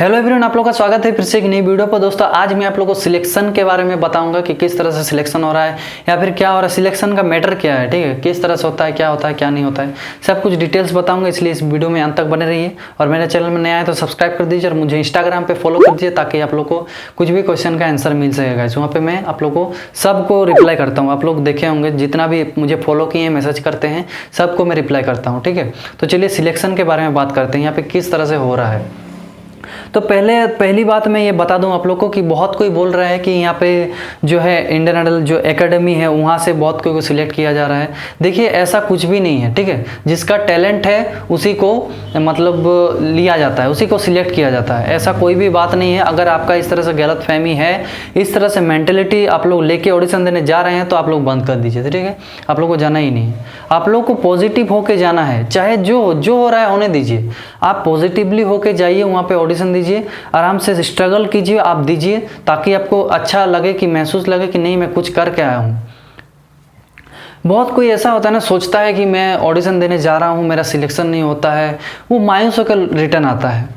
Hello everyone, आप लोगों का स्वागत है फिर से एक नई वीडियो पर। दोस्तों आज मैं आप लोगों को सिलेक्शन के बारे में बताऊंगा कि किस तरह से सिलेक्शन हो रहा है या फिर क्या हो रहा है, सिलेक्शन का मैटर क्या है, ठीक है, किस तरह से होता है, क्या नहीं होता है, सब कुछ डिटेल्स बताऊंगा। इसलिए इस वीडियो में अंत तक बने रहिए और मेरे चैनल में नया है तो सब्सक्राइब कर दीजिए और मुझे इंस्टाग्राम पर फॉलो कर दीजिए ताकि आप लोग को कुछ भी क्वेश्चन का आंसर मिल सकेगा। वहाँ पर मैं आप लोग को सबको रिप्लाई करता हूँ। आप लोग देखे होंगे जितना भी मुझे फॉलो किए मैसेज करते हैं सबको मैं रिप्लाई करता हूँ, ठीक है। तो चलिए सिलेक्शन के बारे में बात करते हैं, यहाँ पे किस तरह से हो रहा है। तो पहली बात मैं ये बता दूं आप लोग को कि बहुत कोई बोल रहा है कि यहाँ पे जो है इंडियन आइडल जो एकेडमी है वहाँ से बहुत कोई को सिलेक्ट किया जा रहा है। देखिए ऐसा कुछ भी नहीं है, ठीक है। जिसका टैलेंट है उसी को मतलब लिया जाता है, उसी को सिलेक्ट किया जाता है, ऐसा कोई भी बात नहीं है। अगर आपका इस तरह से गलतफहमी है, इस तरह से मेंटेलिटी आप लोग लेके ऑडिशन देने जा रहे हैं तो आप लोग बंद कर दीजिए, ठीक है। आप लोग को जाना ही नहीं है, आप लोग को पॉजिटिव होके जाना है, चाहे जो हो रहा है होने दीजिए। आप पॉजिटिवली होके जाइए, वहाँ पे ऑडिशन दीजिए, आराम से स्ट्रगल कीजिए, आप दीजिए ताकि आपको अच्छा लगे, कि महसूस लगे कि नहीं मैं कुछ करके आया हूँ। बहुत कोई ऐसा होता है ना, सोचता है कि मैं ऑडिशन देने जा रहा हूँ, मेरा सिलेक्शन नहीं होता है, वो मायूस होकर रिटर्न आता है।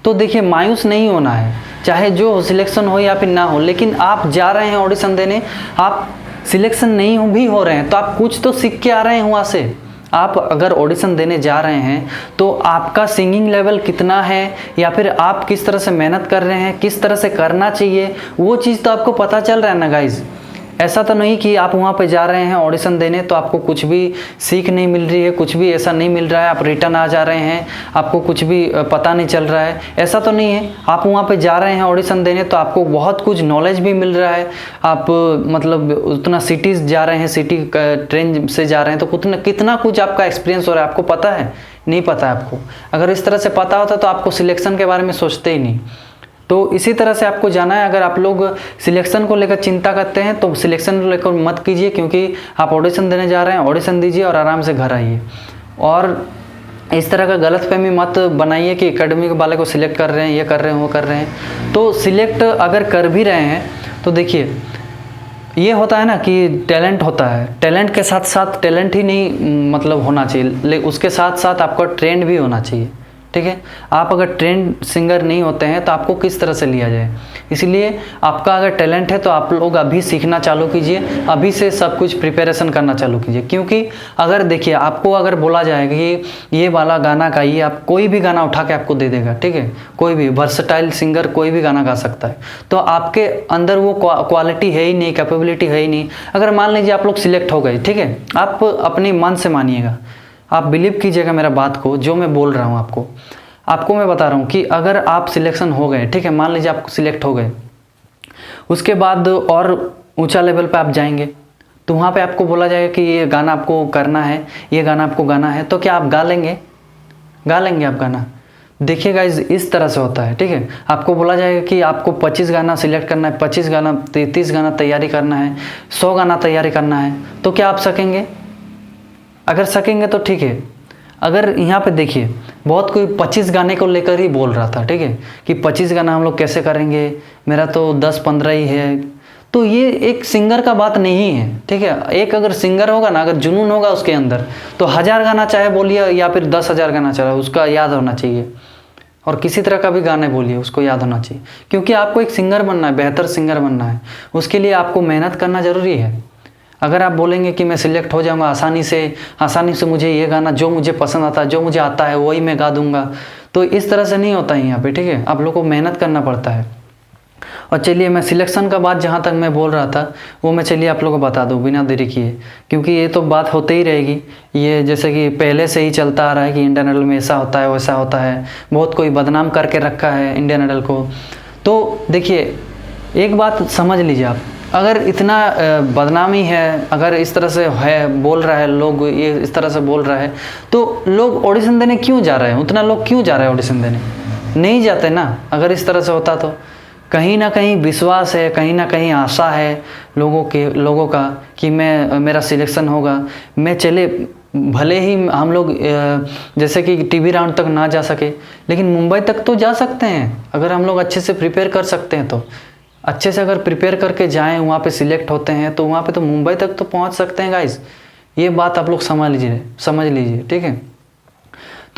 तो देखिए मायूस नहीं होना है, चाहे जो सिलेक्शन हो या फिर ना हो, लेकिन आप जा रहे हैं ऑडिशन देने, आप सिलेक्शन नहीं भी हो रहे हैं तो आप कुछ तो सीख के आ रहे हैं वहाँ से। आप अगर ऑडिशन देने जा रहे हैं तो आपका सिंगिंग लेवल कितना है या फिर आप किस तरह से मेहनत कर रहे हैं, किस तरह से करना चाहिए, वो चीज़ तो आपको पता चल रहा है ना गाइज। ऐसा तो नहीं कि आप वहाँ पे जा रहे हैं ऑडिशन देने तो आपको कुछ भी सीख नहीं मिल रही है, कुछ भी ऐसा नहीं मिल रहा है, आप रिटर्न आ जा रहे हैं, आपको कुछ भी पता नहीं चल रहा है, ऐसा तो नहीं है। आप वहाँ पे जा रहे हैं ऑडिशन देने तो आपको बहुत कुछ नॉलेज भी मिल रहा है। आप मतलब उतना सिटीज़ जा रहे हैं, सिटी ट्रेन से जा रहे हैं तो कितना कुछ आपका एक्सपीरियंस हो रहा है, आपको पता है? नहीं पता है आपको। अगर इस तरह से पता होता तो आपको सिलेक्शन के बारे में सोचते ही नहीं। तो इसी तरह से आपको जाना है। अगर आप लोग सिलेक्शन को लेकर चिंता करते हैं तो सिलेक्शन को लेकर मत कीजिए, क्योंकि आप ऑडिशन देने जा रहे हैं, ऑडिशन दीजिए और आराम से घर आइए। और इस तरह का गलतफहमी मत बनाइए कि एकेडमी वाले को सिलेक्ट कर रहे हैं, ये कर रहे हैं, वो कर रहे हैं। तो सिलेक्ट अगर कर भी रहे हैं तो देखिए ये होता है ना कि टैलेंट होता है, टैलेंट के साथ साथ टैलेंट ही नहीं मतलब होना चाहिए, उसके साथ साथ आपका ट्रेंड भी होना चाहिए, ठीक है। आप अगर ट्रेंड सिंगर नहीं होते हैं तो आपको किस तरह से लिया जाए। इसलिए आपका अगर टैलेंट है तो आप लोग अभी सीखना चालू कीजिए, अभी से सब कुछ प्रिपरेशन करना चालू कीजिए। क्योंकि अगर देखिए आपको अगर बोला जाएगा कि ये वाला गाना गाइए, आप कोई भी गाना उठा के आपको दे देगा, ठीक है, कोई भी वर्सेटाइल सिंगर कोई भी गाना गा सकता है, तो आपके अंदर वो क्वालिटी है ही नहीं, कैपेबिलिटी है ही नहीं। अगर मान लीजिए आप लोग सिलेक्ट हो गए, ठीक है, आप अपने मन से मानिएगा, आप बिलीव कीजिएगा मेरा बात को, जो मैं बोल रहा हूँ आपको मैं बता रहा हूँ कि अगर आप सिलेक्शन हो गए, ठीक है, मान लीजिए आप सिलेक्ट हो गए, उसके बाद और ऊंचा लेवल पे आप जाएंगे तो वहाँ पे आपको बोला जाएगा कि ये गाना आपको करना है, ये गाना आपको गाना है, तो क्या आप गा लेंगे आप गाना? देखिए गाइज इस तरह से होता है, ठीक है। आपको बोला जाएगा कि आपको 25 गाना सिलेक्ट करना है, 25 गाना 30 गाना तैयारी करना है, 100 गाना तैयारी करना है, तो क्या आप सकेंगे? अगर सकेंगे तो ठीक है। अगर यहाँ पे देखिए बहुत कोई 25 गाने को लेकर ही बोल रहा था, ठीक है, कि 25 गाना हम लोग कैसे करेंगे, मेरा तो 10-15 ही है। तो ये एक सिंगर का बात नहीं है, ठीक है। एक अगर सिंगर होगा ना, अगर जुनून होगा उसके अंदर, तो 1000 गाना चाहे बोलिए या फिर 10,000 गाना चाहे, उसका याद होना चाहिए। और किसी तरह का भी गाने बोलिए उसको याद होना चाहिए, क्योंकि आपको एक सिंगर बनना है, बेहतर सिंगर बनना है। उसके लिए आपको मेहनत करना ज़रूरी है। अगर आप बोलेंगे कि मैं सिलेक्ट हो जाऊंगा आसानी से मुझे ये गाना जो मुझे पसंद आता है, जो मुझे आता है वही मैं गा दूंगा, तो इस तरह से नहीं होता है यहाँ पे, ठीक है। आप लोग को मेहनत करना पड़ता है। और चलिए मैं सिलेक्शन का बात जहाँ तक मैं बोल रहा था वो मैं चलिए आप लोगों को बता दूँ बिना देरी किए, क्योंकि ये तो बात होते ही रहेगी। ये जैसे कि पहले से ही चलता आ रहा है कि इंडियन आइडल में ऐसा होता है वैसा होता है, बहुत कोई बदनाम करके रखा है इंडियन आइडल को। तो देखिए एक बात समझ लीजिए आप, अगर इतना बदनामी है, अगर इस तरह से है बोल रहा है लोग, ये इस तरह से बोल रहा है, तो लोग ऑडिशन देने क्यों जा रहे हैं? उतना लोग क्यों जा रहे हैं ऑडिशन देने? नहीं जाते ना। अगर इस तरह से होता तो कहीं ना कहीं विश्वास है, कहीं ना कहीं आशा है लोगों का कि मेरा सिलेक्शन होगा। मैं चले भले ही हम लोग जैसे कि टीवी राउंड तक ना जा सके, लेकिन मुंबई तक तो जा सकते हैं अगर हम लोग अच्छे से प्रिपेयर कर सकते हैं। तो अच्छे से अगर प्रिपेयर करके जाएं, वहाँ पे सिलेक्ट होते हैं तो वहाँ पे तो मुंबई तक तो पहुँच सकते हैं गाइस। ये बात आप लोग समझ लीजिए, ठीक है।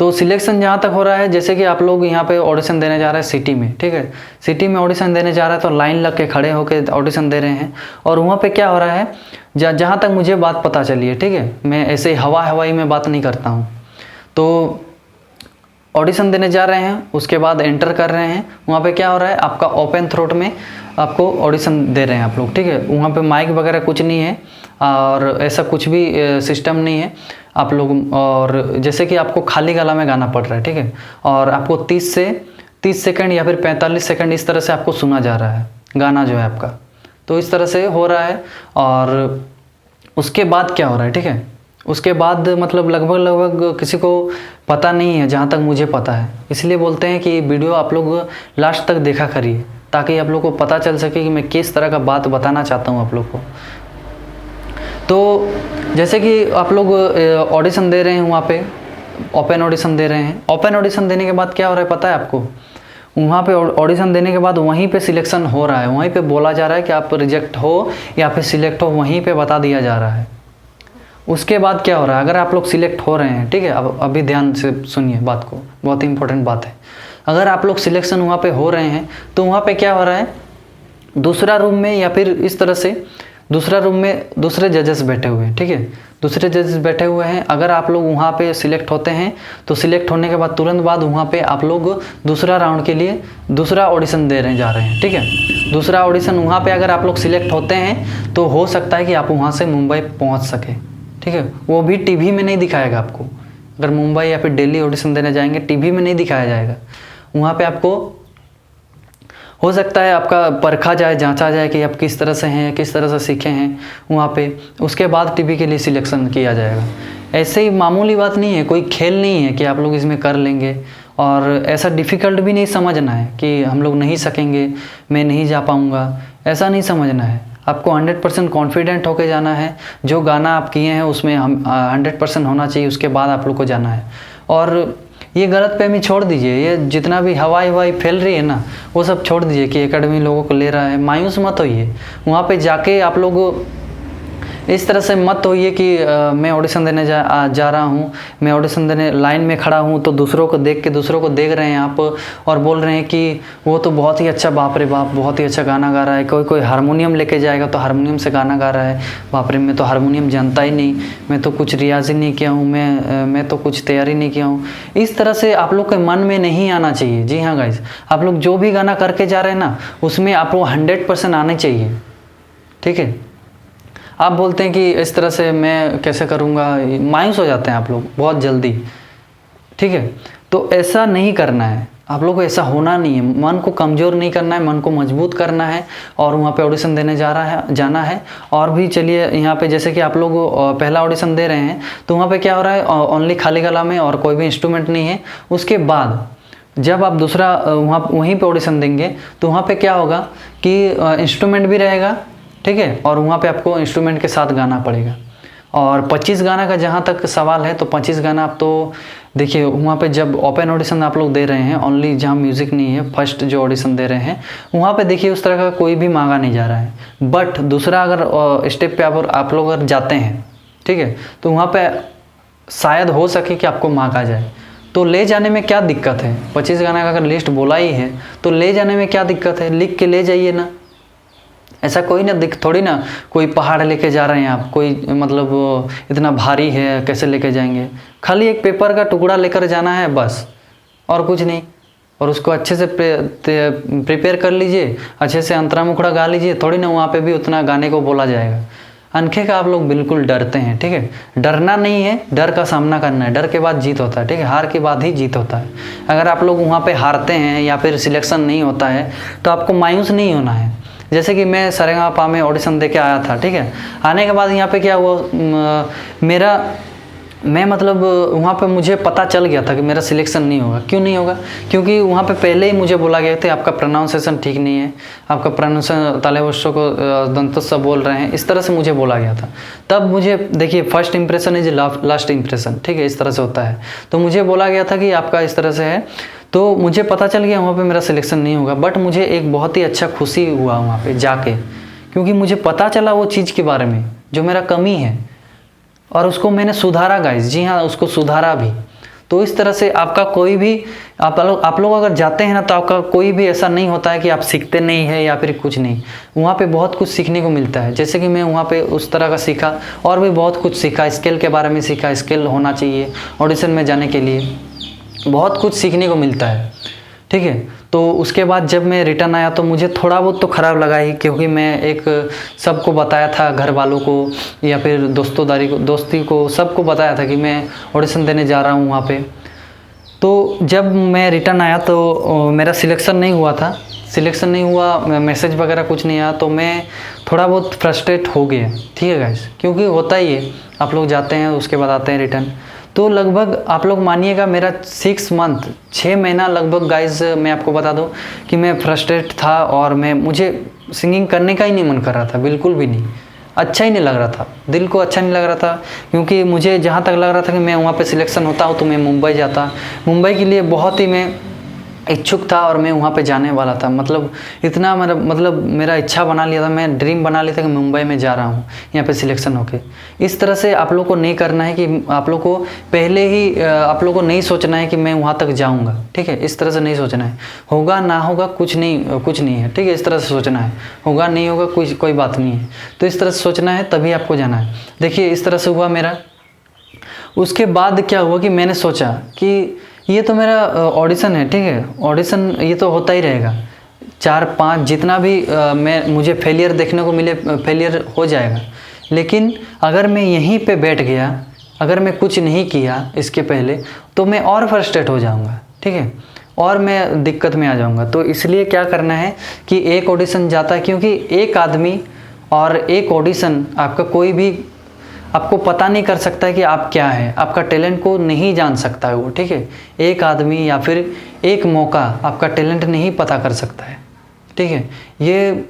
तो सिलेक्शन जहाँ तक हो रहा है, जैसे कि आप लोग यहाँ पे ऑडिशन देने जा रहे हैं सिटी में, ठीक है, सिटी में ऑडिशन देने जा रहा है तो लाइन लग के खड़े होकर ऑडिशन दे रहे हैं। और वहाँ पे क्या हो रहा है, जहाँ तक मुझे बात पता चली है, ठीक है, मैं ऐसे हवाई में बात नहीं करता हूँ। तो ऑडिशन देने जा रहे हैं, उसके बाद एंटर कर रहे हैं, वहाँ पे क्या हो रहा है, आपका ओपन थ्रोट में आपको ऑडिशन दे रहे हैं आप लोग, ठीक है। वहाँ पे माइक वगैरह कुछ नहीं है और ऐसा कुछ भी सिस्टम नहीं है आप लोग। और जैसे कि आपको खाली गला में गाना पड़ रहा है, ठीक है, और आपको 30 सेकंड या फिर 45 सेकंड इस तरह से आपको सुना जा रहा है गाना जो है आपका। तो इस तरह से हो रहा है। और उसके बाद क्या हो रहा है, ठीक है, उसके बाद मतलब लगभग किसी को पता नहीं है, जहाँ तक मुझे पता है। इसलिए बोलते हैं कि वीडियो आप लोग लास्ट तक देखा करिए, ताकि आप लोग को पता चल सके कि मैं किस तरह का बात बताना चाहता हूँ आप लोग को। तो जैसे कि आप लोग ऑडिशन दे रहे हैं, वहाँ पे ओपन ऑडिशन दे रहे हैं। ओपन ऑडिशन देने के बाद क्या हो रहा है पता है आपको, वहाँ पे ऑडिशन देने के बाद वहीं पे सिलेक्शन हो रहा है, वहीं पे बोला जा रहा है कि आप रिजेक्ट हो या फिर सिलेक्ट हो, वहीं पे बता दिया जा रहा है। उसके बाद क्या हो रहा है, अगर आप लोग सिलेक्ट हो रहे हैं, ठीक है, अब अभी ध्यान से सुनिए बात को, बहुत ही इंपॉर्टेंट बात है। अगर आप लोग सिलेक्शन वहाँ पे हो रहे हैं तो वहाँ पे क्या हो रहा है, दूसरा रूम में या फिर इस तरह से दूसरा रूम में दूसरे जजेस बैठे हुए हैं, ठीक है, दूसरे जजेस बैठे हुए हैं। अगर आप लोग वहाँ पे सिलेक्ट होते हैं तो सिलेक्ट होने के बाद तुरंत बाद वहाँ पे आप लोग दूसरा राउंड के लिए दूसरा ऑडिशन देने जा रहे हैं, ठीक है। दूसरा ऑडिशन वहाँ पे अगर आप लोग सिलेक्ट होते हैं तो हो सकता है कि आप वहाँ से मुंबई पहुँच सके, ठीक है। वो भी टीवी में नहीं दिखाएगा आपको, अगर मुंबई या फिर दिल्ली ऑडिशन देने जाएंगे टीवी में नहीं दिखाया जाएगा। वहाँ पे आपको हो सकता है आपका परखा जाए, जांचा जाए कि आप किस तरह से हैं, किस तरह से सीखे हैं वहाँ पे, उसके बाद टीवी के लिए सिलेक्शन किया जाएगा। ऐसे ही मामूली बात नहीं है, कोई खेल नहीं है कि आप लोग इसमें कर लेंगे। और ऐसा डिफ़िकल्ट भी नहीं समझना है कि हम लोग नहीं सकेंगे, मैं नहीं जा पाऊँगा, ऐसा नहीं समझना है। आपको 100% कॉन्फिडेंट होके जाना है। जो गाना आप किए हैं उसमें हम 100% होना चाहिए, उसके बाद आप लोग को जाना है। और ये गलतफहमी छोड़ दीजिए, ये जितना भी हवाई फैल रही है ना, वो सब छोड़ दीजिए कि एकेडमी लोगों को ले रहा है। मायूस मत होइए, वहाँ पे जाके आप लोग इस तरह से मत होइए कि मैं ऑडिशन देने जा रहा हूँ, मैं ऑडिशन देने लाइन में खड़ा हूँ तो दूसरों को देख रहे हैं आप और बोल रहे हैं कि वो तो बहुत ही अच्छा, बाप रे बाप, बहुत ही अच्छा गाना गा रहा है। कोई हारमोनियम लेके जाएगा तो हारमोनियम से गाना गा रहा है, बाप रे मैं तो हारमोनियम जानता ही नहीं, मैं तो कुछ रियाज ही नहीं किया हूँ, मैं तो कुछ तैयारी नहीं किया हूँ। इस तरह से आप लोग के मन में नहीं आना चाहिए। जी हाँ गाइस, आप लोग जो भी गाना करके जा रहे हैं ना, उसमें आप लोग 100% आने चाहिए, ठीक है। आप बोलते हैं कि इस तरह से मैं कैसे करूँगा, मायूस हो जाते हैं आप लोग बहुत जल्दी, ठीक है। तो ऐसा नहीं करना है, आप लोग को ऐसा होना नहीं है। मन को कमज़ोर नहीं करना है, मन को मजबूत करना है और वहाँ पे ऑडिशन देने जाना है। और भी चलिए यहाँ पे जैसे कि आप लोग पहला ऑडिशन दे रहे हैं तो वहाँ पे क्या हो रहा है, ओनली खाली गला में और कोई भी इंस्ट्रूमेंट नहीं है। उसके बाद जब आप दूसरा वहीं पे ऑडिशन देंगे तो वहाँ पे क्या होगा कि इंस्ट्रूमेंट भी रहेगा, ठीक है, और वहाँ पे आपको इंस्ट्रूमेंट के साथ गाना पड़ेगा। और 25 गाना का जहाँ तक सवाल है तो 25 गाना आप तो देखिए, वहाँ पे जब ओपन ऑडिशन आप लोग दे रहे हैं, ओनली जहाँ म्यूज़िक नहीं है, फर्स्ट जो ऑडिशन दे रहे हैं वहाँ पे देखिए उस तरह का कोई भी मांगा नहीं जा रहा है। बट दूसरा अगर स्टेप पे आप लोग अगर जाते हैं, ठीक है, तो वहाँ पे शायद हो सके कि आपको मांगा जाए। तो ले जाने में क्या दिक्कत है, 25 गाना का अगर लिस्ट बोला ही है तो ले जाने में क्या दिक्कत है, लिख के ले जाइए ना। ऐसा कोई ना थोड़ी ना कोई पहाड़ लेके जा रहे हैं आप, कोई मतलब इतना भारी है कैसे लेके जाएंगे। खाली एक पेपर का टुकड़ा लेकर जाना है बस, और कुछ नहीं। और उसको अच्छे से प्रिपेयर कर लीजिए, अच्छे से अंतरा मुखड़ा गा लीजिए। थोड़ी ना वहाँ पे भी उतना गाने को बोला जाएगा। अनखे का आप लोग बिल्कुल डरते हैं, ठीक है। डरना नहीं है, डर का सामना करना है। डर के बाद जीत होता है, ठीक है, हार के बाद ही जीत होता है। अगर आप लोग वहाँ पे हारते हैं या फिर सिलेक्शन नहीं होता है तो आपको मायूस नहीं होना है। जैसे कि मैं सारेगामापा में ऑडिशन दे के आया था, ठीक है। आने के बाद यहाँ पे क्या हुआ, मैं मतलब वहाँ पे मुझे पता चल गया था कि मेरा सिलेक्शन नहीं होगा। क्यों नहीं होगा? क्योंकि वहाँ पे पहले ही मुझे बोला गया था आपका प्रोनाउंसिएशन ठीक नहीं है, आपका प्रोनाउंसिएशन तालेवश्य को दंतस्थ बोल रहे हैं, इस तरह से मुझे बोला गया था। तब मुझे देखिए, first impression is last impression, ठीक है, इस तरह से होता है। तो मुझे बोला गया था कि आपका इस तरह से है, तो मुझे पता चल गया वहाँ पे मेरा सिलेक्शन नहीं होगा। बट मुझे एक बहुत ही अच्छा खुशी हुआ वहाँ पे जाके, क्योंकि मुझे पता चला वो चीज़ के बारे में जो मेरा कमी है, और उसको मैंने सुधारा गाइस। जी हाँ, उसको सुधारा भी। तो इस तरह से आपका कोई भी आप लोग अगर जाते हैं ना, तो आपका कोई भी ऐसा नहीं होता है कि आप सीखते नहीं है या फिर कुछ नहीं। वहाँ पे बहुत कुछ सीखने को मिलता है, जैसे कि मैं वहाँ पे उस तरह का सीखा, और भी बहुत कुछ सीखा, स्किल के बारे में सीखा, स्किल होना चाहिए ऑडिशन में जाने के लिए, बहुत कुछ सीखने को मिलता है, ठीक है। तो उसके बाद जब मैं रिटर्न आया तो मुझे थोड़ा बहुत तो ख़राब लगा ही, क्योंकि मैं एक सबको बताया था, घर वालों को या फिर दोस्ती को सबको बताया था कि मैं ऑडिशन देने जा रहा हूँ वहाँ पे। तो जब मैं रिटर्न आया तो मेरा सिलेक्शन नहीं हुआ था, सिलेक्शन नहीं हुआ, मैसेज वगैरह कुछ नहीं आया, तो मैं थोड़ा बहुत फ्रस्ट्रेट हो गया, ठीक है गाइस, क्योंकि होता ही है, आप लोग जाते हैं उसके बाद आते हैं रिटर्न। तो लगभग आप लोग मानिएगा मेरा 6 महीना लगभग गाइस, मैं आपको बता दूं कि मैं फ्रस्ट्रेट था, और मुझे सिंगिंग करने का ही नहीं मन कर रहा था, बिल्कुल भी नहीं, अच्छा ही नहीं लग रहा था, दिल को अच्छा नहीं लग रहा था। क्योंकि मुझे जहाँ तक लग रहा था कि मैं वहाँ पे सिलेक्शन होता हूँ तो मैं मुंबई जाता, मुंबई के लिए बहुत ही मैं इच्छुक था, और मैं वहाँ पे जाने वाला था, मतलब इतना मेरा इच्छा बना लिया था, मैं ड्रीम बना लिया था कि मुंबई में जा रहा हूँ यहाँ पे सिलेक्शन होके। इस तरह से आप लोग को नहीं करना है कि आप लोग को पहले ही आप लोग को नहीं सोचना है कि मैं वहाँ तक जाऊँगा, ठीक है, इस तरह से नहीं सोचना है। होगा ना होगा कुछ नहीं है, ठीक है, इस तरह से सोचना है, होगा नहीं होगा कोई बात नहीं है, तो इस तरह से सोचना है, तभी आपको जाना है। देखिए इस तरह से हुआ मेरा। उसके बाद क्या हुआ कि मैंने सोचा कि ये तो मेरा ऑडिशन है, ठीक है, ऑडिशन ये तो होता ही रहेगा, 4-5 जितना भी मुझे फेलियर देखने को मिले, फेलियर हो जाएगा। लेकिन अगर मैं यहीं पे बैठ गया, अगर मैं कुछ नहीं किया इसके पहले, तो मैं और फ्रस्ट्रेट हो जाऊंगा, ठीक है, और मैं दिक्कत में आ जाऊंगा। तो इसलिए क्या करना है कि एक ऑडिशन जाता है, क्योंकि एक आदमी और एक ऑडिशन, आपका कोई भी आपको पता नहीं कर सकता है कि आप क्या है, आपका टैलेंट को नहीं जान सकता है वो, ठीक है। एक आदमी या फिर एक मौका आपका टैलेंट नहीं पता कर सकता है, ठीक है। ये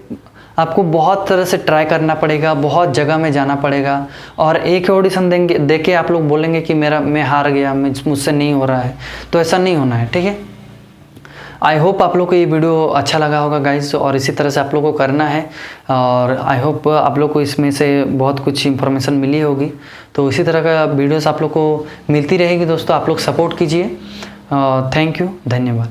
आपको बहुत तरह से ट्राई करना पड़ेगा, बहुत जगह में जाना पड़ेगा, और एक ऑडिशन देके आप लोग बोलेंगे कि मैं हार गया, मुझसे नहीं हो रहा है, तो ऐसा नहीं होना है, ठीक है। आई होप आप लोग को ये वीडियो अच्छा लगा होगा गाइज, और इसी तरह से आप लोग को करना है, और आई होप आप लोग को इसमें से बहुत कुछ इन्फॉर्मेशन मिली होगी। तो इसी तरह का वीडियोस आप लोग को मिलती रहेगी दोस्तों, आप लोग सपोर्ट कीजिए। थैंक यू, धन्यवाद।